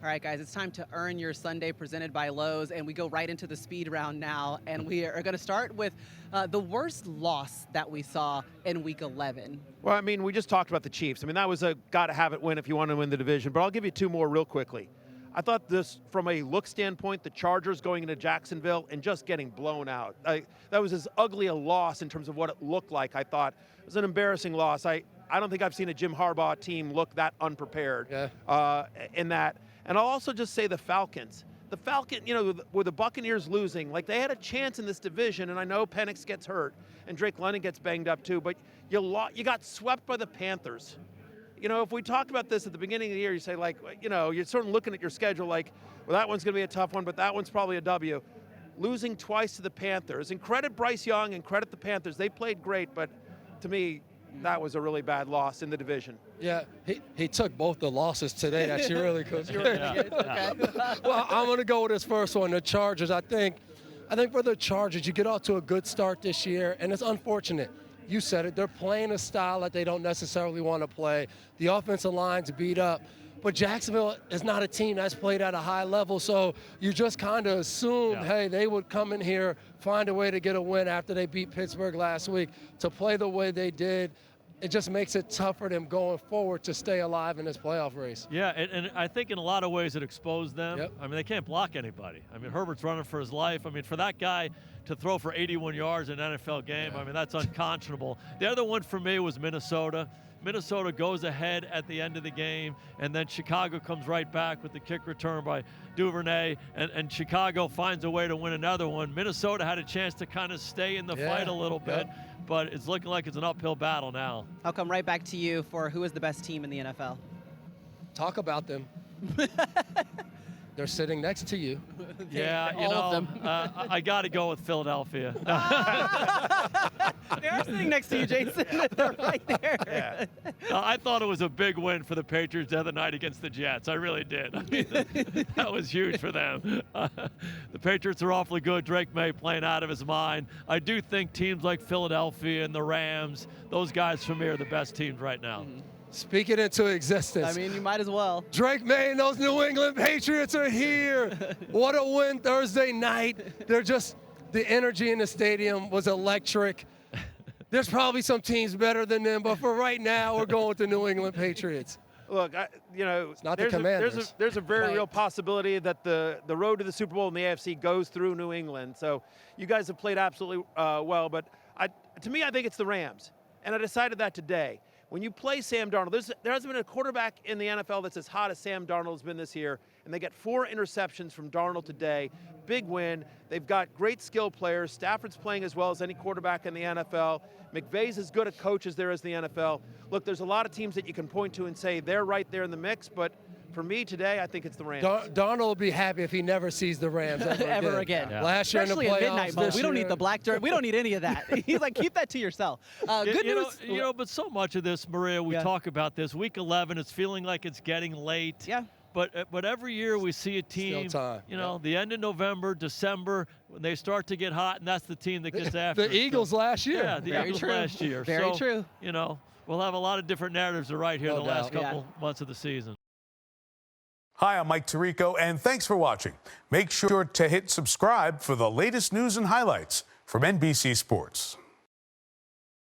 All right, guys, it's time to earn your Sunday presented by Lowe's, and we go right into the speed round now. And we are going to start with the worst loss that we saw in Week 11. Well, I mean, we just talked about the Chiefs. I mean, that was a got-to-have-it win if you want to win the division. But I'll give you two more real quickly. I thought this, from a look standpoint, the Chargers going into Jacksonville and just getting blown out. That was as ugly a loss in terms of what it looked like, I thought. It was an embarrassing loss. I don't think I've seen a Jim Harbaugh team look that unprepared in that. And I'll also just say the Falcons. The Falcons, with the Buccaneers losing, like they had a chance in this division, and I know Penix gets hurt and Drake London gets banged up too, but you got swept by the Panthers. If we talked about this at the beginning of the year, you say you're sort of looking at your schedule like, well, that one's going to be a tough one, but that one's probably a W. Losing twice to the Panthers, and credit Bryce Young and credit the Panthers. They played great, but to me, that was a really bad loss in the division. Yeah, he took both the losses today. That's really good. Okay. Well, I'm going to go with this first one, the Chargers. I think for the Chargers, you get off to a good start this year, and it's unfortunate. You said it. They're playing a style that they don't necessarily want to play. The offensive line's beat up. But Jacksonville is not a team that's played at a high level, so you just kind of assumed, hey, they would come in here, find a way to get a win after they beat Pittsburgh last week. To play the way they did, it just makes it tough for them going forward to stay alive in this playoff race. Yeah, and I think in a lot of ways it exposed them. Yep. I mean, they can't block anybody. I mean, Herbert's running for his life. I mean, for that guy to throw for 81 yards in an NFL game, I mean, that's unconscionable. The other one for me was Minnesota. Minnesota goes ahead at the end of the game, and then Chicago comes right back with the kick return by Duvernay, and Chicago finds a way to win another one. Minnesota had a chance to kind of stay in the fight a little bit, but it's looking like it's an uphill battle now. I'll come right back to you for who is the best team in the NFL. Talk about them. They're sitting next to you. Yeah, all of them. I got to go with Philadelphia. They are sitting next to you, Jason. They're right there. Yeah. I thought it was a big win for the Patriots the other night against the Jets. I really did. I mean, that was huge for them. The Patriots are awfully good. Drake May playing out of his mind. I do think teams like Philadelphia and the Rams, those guys for me are the best teams right now. Mm-hmm. Speak it into existence. I mean, you might as well. Drake May and those New England Patriots are here. What a win Thursday night. The energy in the stadium was electric. There's probably some teams better than them, but for right now, we're going with the New England Patriots. Look, it's not the Commanders. There's a very real possibility that the road to the Super Bowl in the AFC goes through New England. So you guys have played absolutely well, but to me, I think it's the Rams, and I decided that today. When you play Sam Darnold, there hasn't been a quarterback in the NFL that's as hot as Sam Darnold has been this year, and they get 4 interceptions from Darnold today. Big win. They've got great skill players. Stafford's playing as well as any quarterback in the NFL. McVay's as good a coach as there is in the NFL. Look, there's a lot of teams that you can point to and say they're right there in the mix, but for me today, I think it's the Rams. Darnold will be happy if he never sees the Rams ever again. Yeah. Last year Especially in the playoffs. at midnight mode. We don't need the black dirt. We don't need any of that. He's like, keep that to yourself. Good news. But so much of this, Maria, we talk about this. Week 11, it's feeling like it's getting late. Yeah. But every year we see a team, the end of November, December, when they start to get hot, and that's the team that gets after the Eagles last year. Yeah, the Eagles last year. Very true. We'll have a lot of different narratives to write here in the last couple months of the season. Hi, I'm Mike Tirico, and thanks for watching. Make sure to hit subscribe for the latest news and highlights from NBC Sports.